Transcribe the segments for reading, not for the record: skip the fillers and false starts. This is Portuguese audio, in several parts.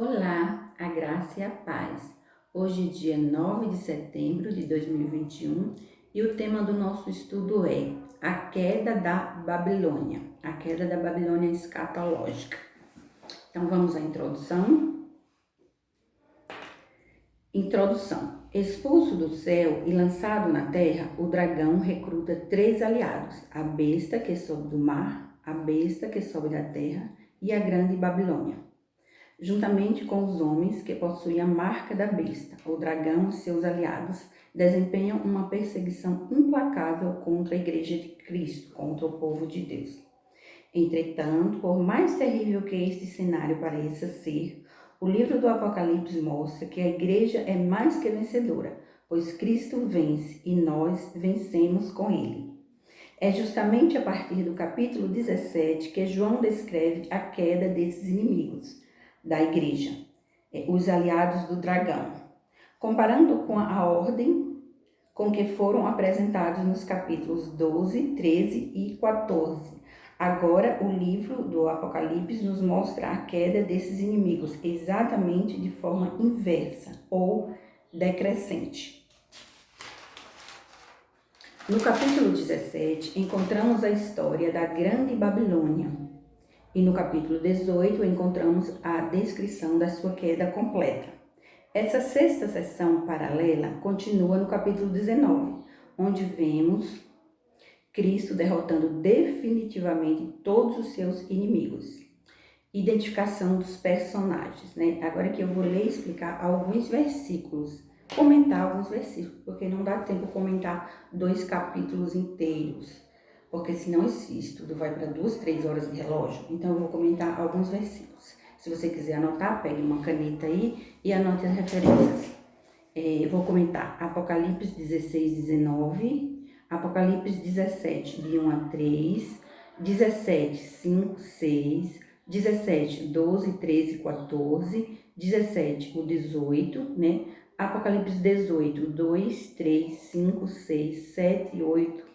Olá, a graça e a paz. Hoje, dia 9 de setembro de 2021, e o tema do nosso estudo é a queda da Babilônia, a queda da Babilônia escatológica. Então, vamos à introdução. Introdução. Expulso do céu e lançado na terra, o dragão recruta 3 aliados: a besta que sobe do mar, a besta que sobe da terra e a grande Babilônia. Juntamente com os homens que possuem a marca da besta, o dragão e seus aliados desempenham uma perseguição implacável contra a Igreja de Cristo, contra o povo de Deus. Entretanto, por mais terrível que este cenário pareça ser, o livro do Apocalipse mostra que a Igreja é mais que vencedora, pois Cristo vence e nós vencemos com ele. É justamente a partir do capítulo 17 que João descreve a queda desses inimigos da igreja, os aliados do dragão, comparando com a ordem com que foram apresentados nos capítulos 12, 13 e 14. Agora, o livro do Apocalipse nos mostra a queda desses inimigos exatamente de forma inversa ou decrescente. No capítulo 17, encontramos a história da Grande Babilônia, e no capítulo 18 encontramos a descrição da sua queda completa. Essa sexta seção paralela continua no capítulo 19, onde vemos Cristo derrotando definitivamente todos os seus inimigos. Identificação dos personagens, né? Agora que eu vou ler e explicar alguns versículos, comentar alguns versículos, porque não dá tempo de comentar 2 capítulos inteiros, porque senão esse estudo vai para 2, 3 horas de relógio. Então eu vou comentar alguns versículos. Se você quiser anotar, pegue uma caneta aí e anote as referências. Eu vou comentar Apocalipse 16, 19, Apocalipse 17, de 1 a 3, 17, 5, 6, 17, 12, 13, 14, 17, o 18, né? Apocalipse 18, 2, 3, 5, 6, 7, 8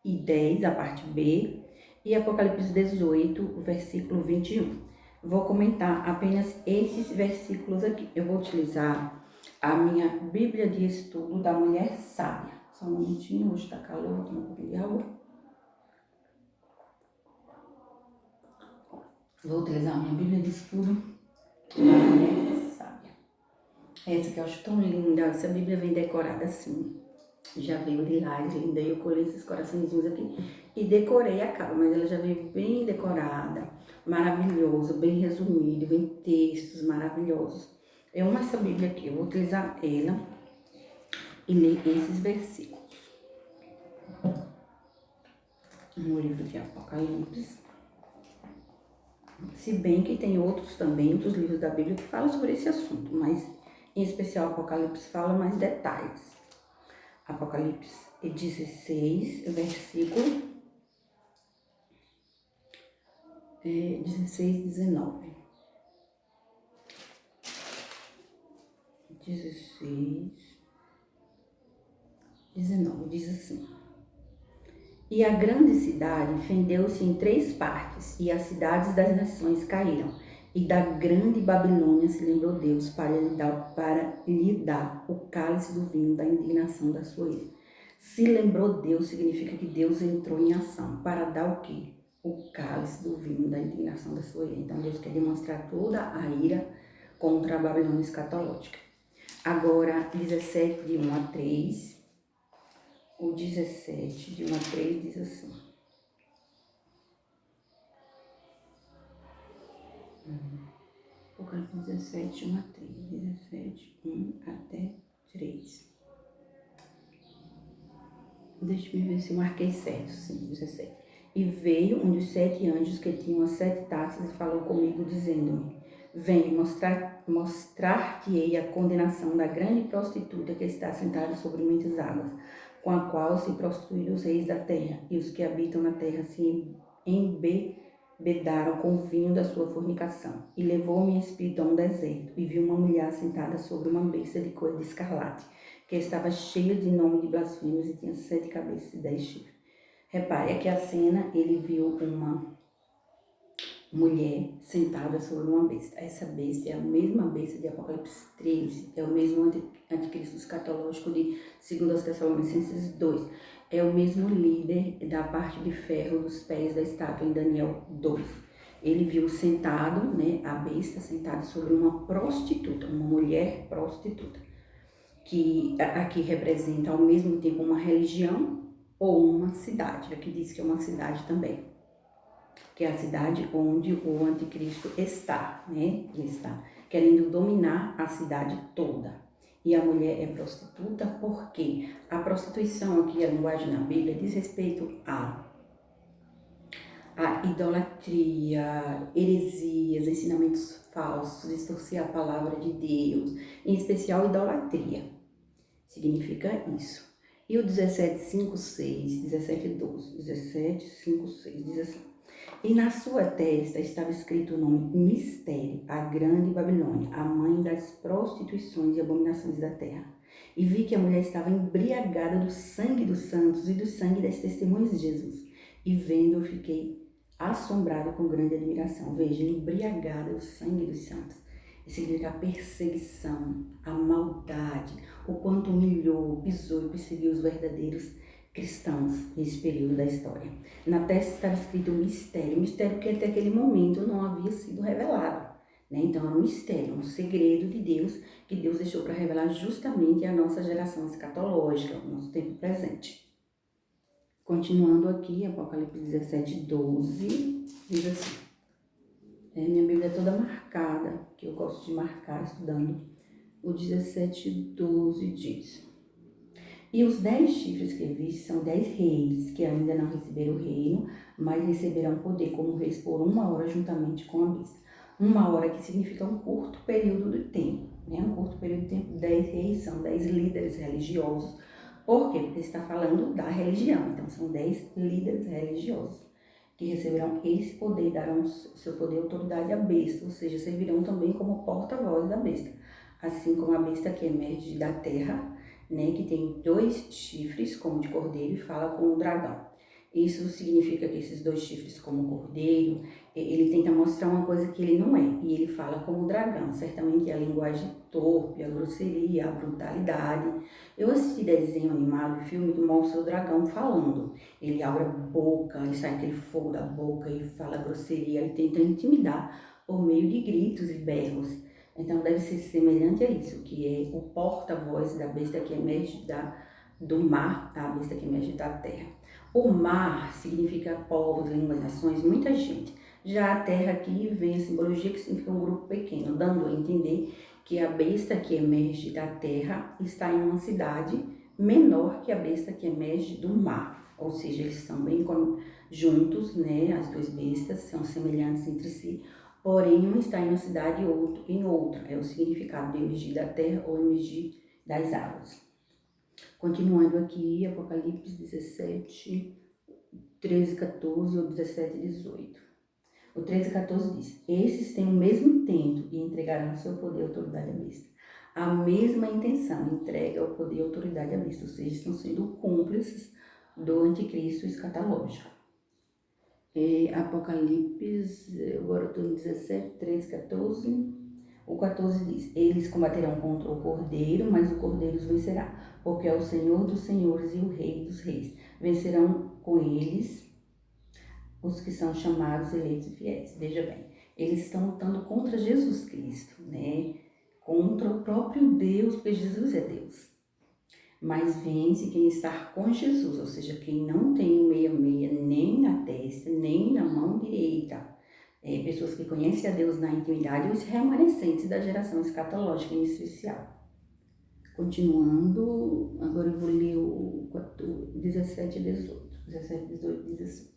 e 10, a parte B, e Apocalipse 18, o versículo 21. Vou comentar apenas esses versículos aqui. Eu vou utilizar a minha Bíblia de Estudo da Mulher Sábia. Só um minutinho, hoje tá calor, vou tomar um pouquinho de água. Vou utilizar a minha Bíblia de Estudo da Mulher Sábia. Essa que eu acho tão linda, essa Bíblia vem decorada assim. Já veio lilás, linda, e eu colei esses coraçõezinhos aqui e decorei a capa, mas ela já veio bem decorada, maravilhosa, bem resumido, vem textos maravilhosos. Eu amo essa Bíblia aqui, eu vou utilizar ela e ler esses versículos. No livro de Apocalipse. Se bem que tem outros também, outros livros da Bíblia que falam sobre esse assunto, mas em especial Apocalipse fala mais detalhes. Apocalipse 16, versículo 16, 19. 16, 19, diz assim: E a grande cidade fendeu-se em 3 partes, e as cidades das nações caíram. E da grande Babilônia se lembrou Deus para lhe dar o cálice do vinho da indignação da sua ira. Se lembrou Deus significa que Deus entrou em ação para dar o quê? O cálice do vinho da indignação da sua ira. Então Deus quer demonstrar toda a ira contra a Babilônia escatológica. Agora, 17, de 1 a 3. O 17, de 1 a 3, diz assim. Apocalipse 17, 1 a 3. 17, 1 até 3. Deixa eu ver se eu marquei certo. Sim, 17. E veio um dos 7 anjos que tinham as 7 taças e falou comigo, dizendo-me: Vem, mostrar-te-ei a condenação da grande prostituta que está sentada sobre muitas águas, com a qual se prostituíram os reis da terra, e os que habitam na terra se embebedaram com o vinho da sua fornicação. E levou-me em espírito a um deserto, e vi uma mulher sentada sobre uma besta de cor de escarlate, que estava cheia de nome de blasfêmios e tinha 7 cabeças e 10 chifres. Repare, aqui a cena, ele viu mulher sentada sobre uma besta. Essa besta é a mesma besta de Apocalipse 13, é o mesmo anticristo escatológico de 2 Tessalonicenses 2, é o mesmo líder da parte de ferro dos pés da estátua em Daniel 2. Ele viu sentado, né, a besta sentada sobre uma prostituta, uma mulher prostituta, que aqui representa ao mesmo tempo uma religião ou uma cidade. Aqui diz que é uma cidade também, que é a cidade onde o anticristo está, né? Ele está querendo dominar a cidade toda. E a mulher é prostituta porque a prostituição aqui, a linguagem na Bíblia, diz respeito a idolatria, heresias, ensinamentos falsos, distorcer a palavra de Deus, em especial idolatria. Significa isso. E o 17:5-6, 17:12, 17:5-6 diz assim: e na sua testa estava escrito o nome Mistério, a grande Babilônia, a mãe das prostituições e abominações da terra. E vi que a mulher estava embriagada do sangue dos santos e do sangue das testemunhas de Jesus. E vendo, eu fiquei assombrado com grande admiração. Veja, embriagada do sangue dos santos. Isso significa a perseguição, a maldade, o quanto humilhou, pisou e perseguiu os verdadeiros cristãos nesse período da história. Na testa estava escrito mistério que até aquele momento não havia sido revelado, né? Então era um mistério, um segredo de Deus, que Deus deixou para revelar justamente à nossa geração escatológica, ao nosso tempo presente. Continuando aqui, Apocalipse 17:12, diz assim, minha Bíblia é toda marcada, que eu gosto de marcar estudando. O 17:12 diz: e os 10 chifres que vi são 10 reis, que ainda não receberam o reino, mas receberão poder como reis por 1 hora juntamente com a besta. 1 hora que significa um curto período de tempo, né? Um curto período de tempo, 10 reis são 10 líderes religiosos. Por quê? Porque está falando da religião, então são 10 líderes religiosos que receberão esse poder e darão seu poder e autoridade à besta, ou seja, servirão também como porta-voz da besta. Assim como a besta que emerge da terra, né, que tem 2 chifres, como de cordeiro, e fala com o dragão. Isso significa que esses 2 chifres, como cordeiro, ele tenta mostrar uma coisa que ele não é, e ele fala como dragão. Certamente é a linguagem torpe, a grosseria, a brutalidade. Eu assisti desenho animado, filme que mostra o dragão falando. Ele abre a boca, e sai aquele fogo da boca, e fala grosseria, ele tenta intimidar por meio de gritos e berros. Então deve ser semelhante a isso, que é o porta-voz da besta que emerge do mar, a besta que emerge da terra. O mar significa povos, línguas, nações, muita gente. Já a terra aqui vem a simbologia que significa um grupo pequeno, dando a entender que a besta que emerge da terra está em uma cidade menor que a besta que emerge do mar. Ou seja, eles estão bem juntos, né? As 2 bestas são semelhantes entre si. Porém, uma está em uma cidade e outro em outra. É o significado de emergir da terra ou emergir das águas. Continuando aqui, Apocalipse 17, 13, 14 ou 17, 18. O 13 e 14 diz: esses têm o mesmo intento e entregarão seu poder e autoridade à besta. A mesma intenção entrega o poder e autoridade à besta, ou seja, estão sendo cúmplices do anticristo escatológico. Apocalipse, agora eu estou no 17, 13, 14. O 14 diz: eles combaterão contra o Cordeiro, mas o Cordeiro os vencerá, porque é o Senhor dos senhores e o Rei dos reis. Vencerão com eles os que são chamados, eleitos e fiéis. Veja bem, eles estão lutando contra Jesus Cristo, né? Contra o próprio Deus, porque Jesus é Deus. Mas vence quem está com Jesus, ou seja, quem não tem o 66 nem na testa, nem na mão direita. Pessoas que conhecem a Deus na intimidade e os remanescentes da geração escatológica em especial. Continuando, agora eu vou ler o 17 e 18. 17 e 18 diz assim: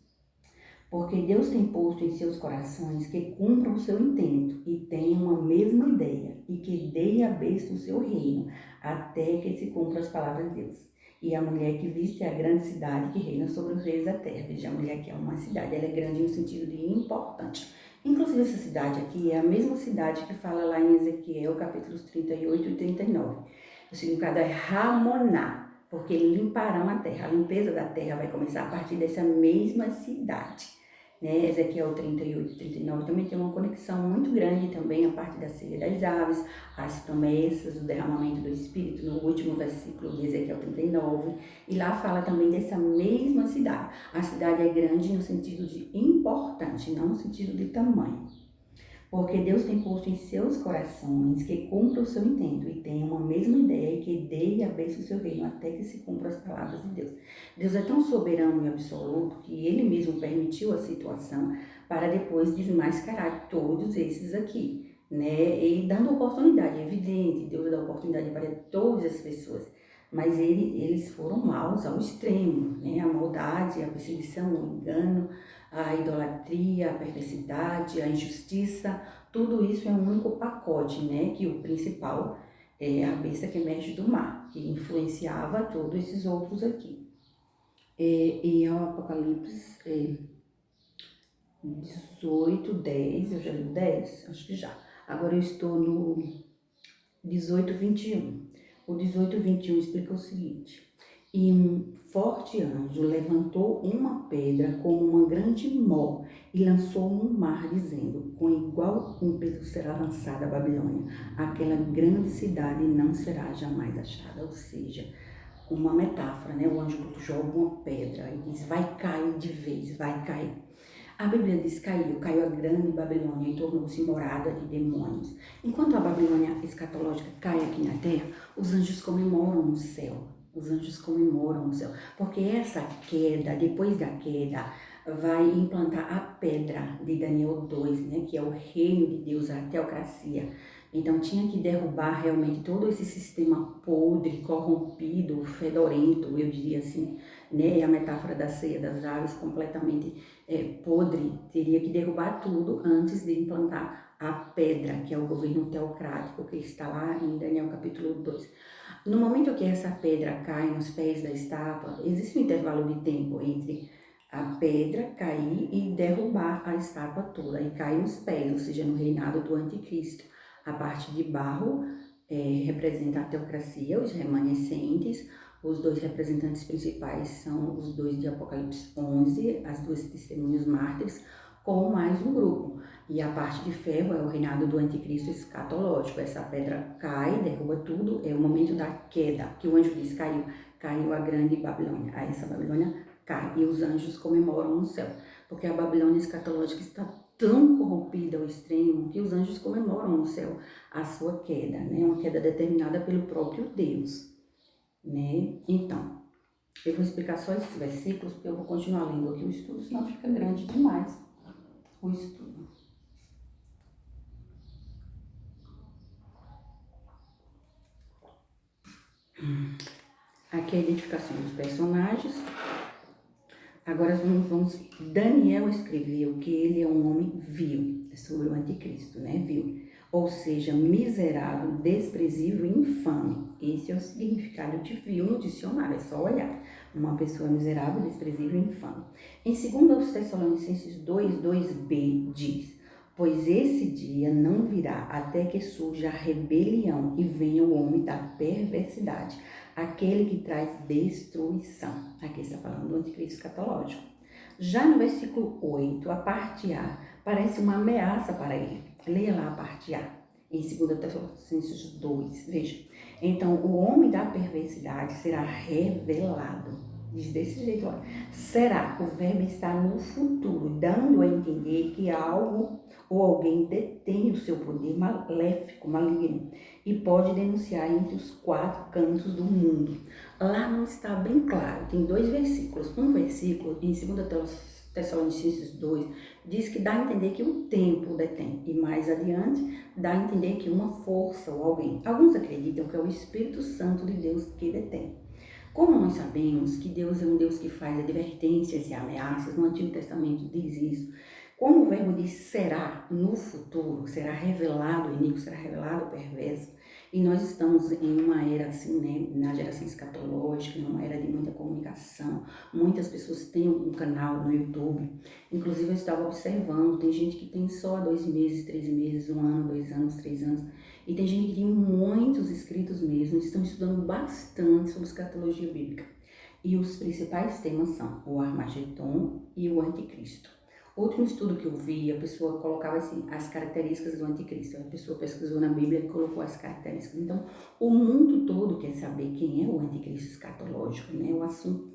porque Deus tem posto em seus corações que cumpram o seu intento e tenham a mesma ideia e que deem à besta o seu reino, até que se cumpram as palavras de Deus. E a mulher que viste é a grande cidade que reina sobre os reis da terra. Veja, a mulher que é uma cidade, ela é grande no sentido de importante. Inclusive essa cidade aqui é a mesma cidade que fala lá em Ezequiel, capítulos 38 e 39. O significado é Ramoná, porque limparão a terra. A limpeza da terra vai começar a partir dessa mesma cidade. né? Ezequiel 38 e 39 também tem uma conexão muito grande também, a parte da ceia das aves, as promessas, o derramamento do Espírito, no último versículo de Ezequiel 39, e lá fala também dessa mesma cidade. A cidade é grande no sentido de importante, não no sentido de tamanho. Porque Deus tem posto em seus corações que cumpra o seu intento e tenha uma mesma ideia e que dê e abençoe o seu reino até que se cumpra as palavras de Deus. Deus é tão soberano e absoluto que Ele mesmo permitiu a situação para depois desmascarar todos esses aqui, né? E dando oportunidade, é evidente, Deus dá oportunidade para todas as pessoas. Mas eles foram maus ao extremo, né? A maldade, a perseguição, o engano, a idolatria, a perversidade, a injustiça, tudo isso é um único pacote, né? Que o principal é a besta que emerge do mar, que influenciava todos esses outros aqui. E o Apocalipse 18, 10, eu já li o 10? Acho que já. Agora eu estou no 18, 21. O 18, 21 explica o seguinte: e um forte anjo levantou uma pedra como uma grande mó e lançou no mar, dizendo: com igual ímpeto será lançada a Babilônia, aquela grande cidade não será jamais achada. Ou seja, uma metáfora, né? O anjo joga uma pedra e diz: vai cair de vez, vai cair. A Bíblia diz: caiu a grande Babilônia e tornou-se morada de demônios. Enquanto a Babilônia escatológica cai aqui na terra, os anjos comemoram no céu. Os anjos comemoram no céu. Porque essa queda, depois da queda, vai implantar a pedra de Daniel 2, né? Que é o reino de Deus, a teocracia. Então tinha que derrubar realmente todo esse sistema podre, corrompido, fedorento, eu diria assim, né? A metáfora da ceia das aves completamente podre, teria que derrubar tudo antes de implantar a pedra, que é o governo teocrático, que está lá em Daniel capítulo 2. No momento que essa pedra cai nos pés da estátua, existe um intervalo de tempo entre a pedra cair e derrubar a estátua toda, e cai nos pés, ou seja, no reinado do anticristo. A parte de barro representa a teocracia, os remanescentes. Os dois representantes principais são os dois de Apocalipse 11, as duas testemunhas mártires, com mais um grupo. E a parte de ferro é o reinado do anticristo escatológico. Essa pedra cai, derruba tudo, é o momento da queda, que o anjo diz: caiu a grande Babilônia. Aí essa Babilônia cai e os anjos comemoram no céu, porque a Babilônia escatológica está tão corrompida ao extremo que os anjos comemoram no céu a sua queda, né? Uma queda determinada pelo próprio Deus, né? Então, eu vou explicar só esses versículos, porque eu vou continuar lendo aqui o estudo, senão fica grande demais o estudo. Aqui é a identificação dos personagens. Agora vamos. Daniel escreveu que ele é um homem vil, é sobre o anticristo, né? Vil. Ou seja, miserável, desprezível e infame. Esse é o significado de vil no dicionário, é só olhar. Uma pessoa miserável, desprezível e infame. Em 2 Tessalonicenses 2, 2b diz: pois esse dia não virá até que surja a rebelião e venha o homem da perversidade, aquele que traz destruição. Aqui está falando do anticristo escatológico. Já no versículo 8, a parte A parece uma ameaça para ele. Leia lá a parte A, em 2 Tessalonicenses 2, veja. Então, o homem da perversidade será revelado. Diz desse jeito, olha. Será, o verbo está no futuro, dando a entender que algo ou alguém detém o seu poder maléfico, maligno, e pode denunciar entre os 4 cantos do mundo. Lá não está bem claro, tem 2 versículos. Um versículo, em 2 Tessalonicenses 2, diz que dá a entender que o tempo detém, e mais adiante dá a entender que uma força ou alguém. Alguns acreditam que é o Espírito Santo de Deus que detém. Como nós sabemos que Deus é um Deus que faz advertências e ameaças, no Antigo Testamento diz isso, como o verbo diz será, no futuro, será revelado o inimigo, será revelado o perverso, e nós estamos em uma era assim, né, na geração escatológica, em uma era de muita comunicação, muitas pessoas têm um canal no YouTube, inclusive eu estava observando, tem gente que tem só 2 meses, 3 meses, 1 ano, 2 anos, 3 anos, e tem gente que tem muitos inscritos mesmo, estão estudando bastante sobre escatologia bíblica. E os principais temas são o Armagedon e o Anticristo. O último estudo que eu vi, a pessoa colocava assim, as características do anticristo. A pessoa pesquisou na Bíblia e colocou as características. Então, o mundo todo quer saber quem é o anticristo escatológico, né? O assunto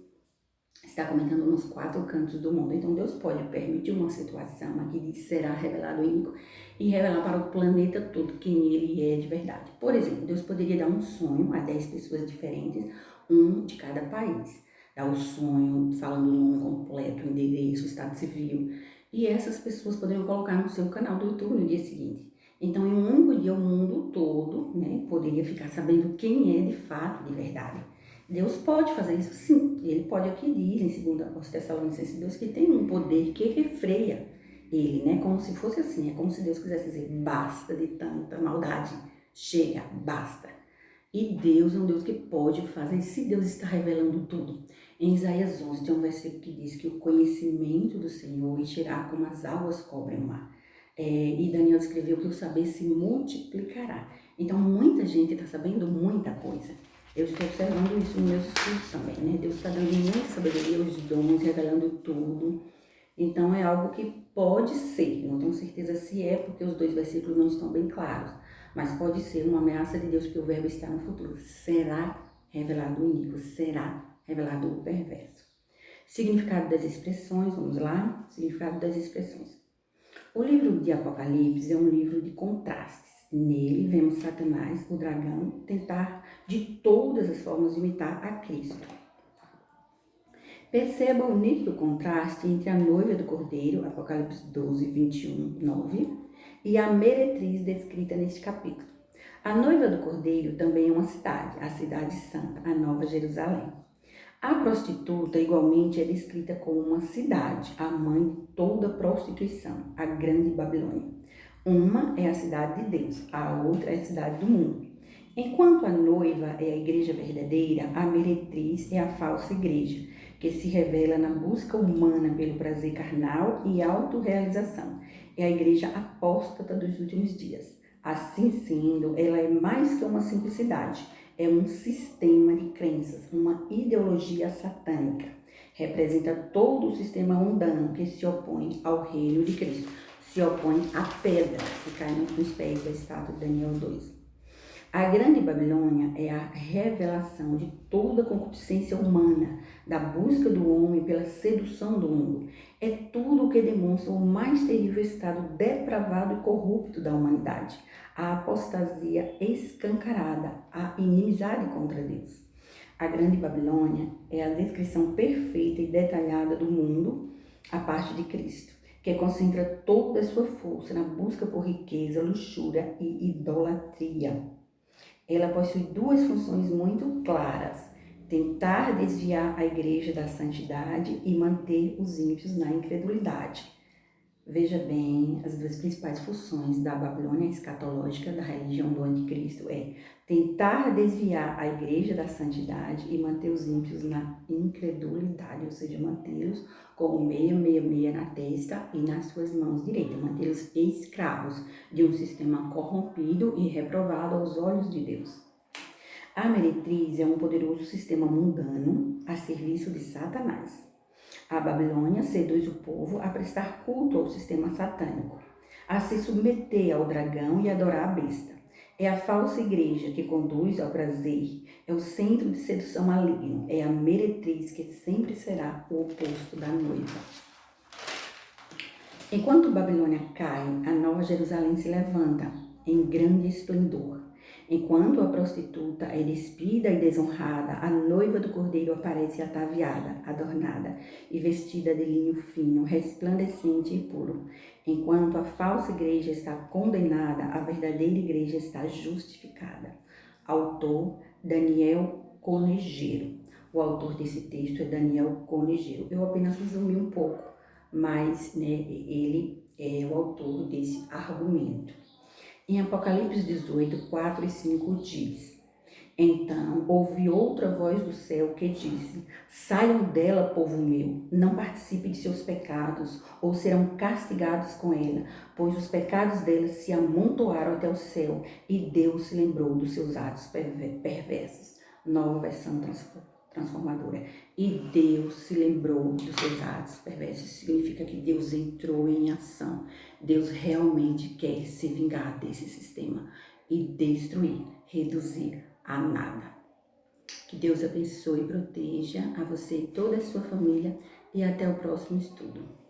está comentando nos 4 cantos do mundo. Então, Deus pode permitir uma situação aqui de será revelado o inimigo e revelar para o planeta todo quem ele é de verdade. Por exemplo, Deus poderia dar um sonho a 10 pessoas diferentes, um de cada país. Dar o sonho, falando o nome completo, o endereço, o estado civil. E essas pessoas poderiam colocar no seu canal do YouTube no dia seguinte. Então, em um único dia, o mundo todo, né, poderia ficar sabendo quem é de fato, de verdade. Deus pode fazer isso, sim. Ele pode, é o que diz em 2 Tessalonicenses 2, que tem um poder que refreia ele, né? Como se fosse assim, é como se Deus quisesse dizer, basta de tanta maldade, chega, basta. E Deus é um Deus que pode fazer, e se Deus está revelando tudo. Em Isaías 11 tem um versículo que diz que o conhecimento do Senhor encherá como as águas cobrem o mar. E Daniel escreveu que o saber se multiplicará. Então muita gente está sabendo muita coisa. Eu estou observando isso nos meus estudos também, né? Deus está dando muita sabedoria, os dons, revelando tudo. Então é algo que pode ser, eu não tenho certeza se é, porque os 2 versículos não estão bem claros, mas pode ser uma ameaça de Deus, porque o verbo está no futuro. Será revelado o iníquo, será revelado o perverso. Significado das expressões, vamos lá? Significado das expressões. O livro de Apocalipse é um livro de contrastes. Nele vemos Satanás, o dragão, tentar de todas as formas imitar a Cristo. Perceba o nítido contraste entre a noiva do Cordeiro, Apocalipse 12, 21, 9, e a meretriz descrita neste capítulo. A noiva do Cordeiro também é uma cidade, a cidade santa, a Nova Jerusalém. A prostituta, igualmente, é descrita como uma cidade, a mãe de toda prostituição, a Grande Babilônia. Uma é a cidade de Deus, a outra é a cidade do mundo. Enquanto a noiva é a igreja verdadeira, a meretriz é a falsa igreja, que se revela na busca humana pelo prazer carnal e autorrealização. É a igreja apóstata dos últimos dias. Assim sendo, ela é mais que uma simplicidade, é um sistema de crenças, uma ideologia satânica. Representa todo o sistema mundano que se opõe ao reino de Cristo, se opõe à pedra que cai nos pés da estátua de Daniel 2. A Grande Babilônia é a revelação de toda a concupiscência humana, da busca do homem pela sedução do mundo. É tudo o que demonstra o mais terrível estado depravado e corrupto da humanidade, a apostasia escancarada, a inimizade contra Deus. A Grande Babilônia é a descrição perfeita e detalhada do mundo a parte de Cristo, que concentra toda a sua força na busca por riqueza, luxúria e idolatria. Ela possui 2 funções muito claras: tentar desviar a igreja da santidade e manter os ímpios na incredulidade. Veja bem, as 2 principais funções da Babilônia escatológica, da religião do anticristo, é tentar desviar a igreja da santidade e manter os ímpios na incredulidade, ou seja, mantê-los com o 666 na testa e nas suas mãos direitas, mantê-los escravos de um sistema corrompido e reprovado aos olhos de Deus. A meretriz é um poderoso sistema mundano a serviço de Satanás. A Babilônia seduz o povo a prestar culto ao sistema satânico, a se submeter ao dragão e adorar a besta. É a falsa igreja que conduz ao prazer, é o centro de sedução maligno, é a meretriz que sempre será o oposto da noiva. Enquanto Babilônia cai, a Nova Jerusalém se levanta em grande esplendor. Enquanto a prostituta é despida e desonrada, a noiva do Cordeiro aparece ataviada, adornada e vestida de linho fino, resplandecente e puro. Enquanto a falsa igreja está condenada, a verdadeira igreja está justificada. Autor Daniel Conejeiro. O autor desse texto é Daniel Conejeiro. Eu apenas resumi um pouco, mas ele é o autor desse argumento. Em Apocalipse 18, 4 e 5 diz: Então ouvi outra voz do céu que disse: Saiam dela, povo meu, não participe de seus pecados, ou serão castigados com ela, pois os pecados dela se amontoaram até o céu, e Deus se lembrou dos seus atos perversos. Nova versão transformadora. E Deus se lembrou dos seus atos perversos. Significa que Deus entrou em ação. Deus realmente quer se vingar desse sistema e destruir, reduzir a nada. Que Deus abençoe e proteja a você e toda a sua família e até o próximo estudo.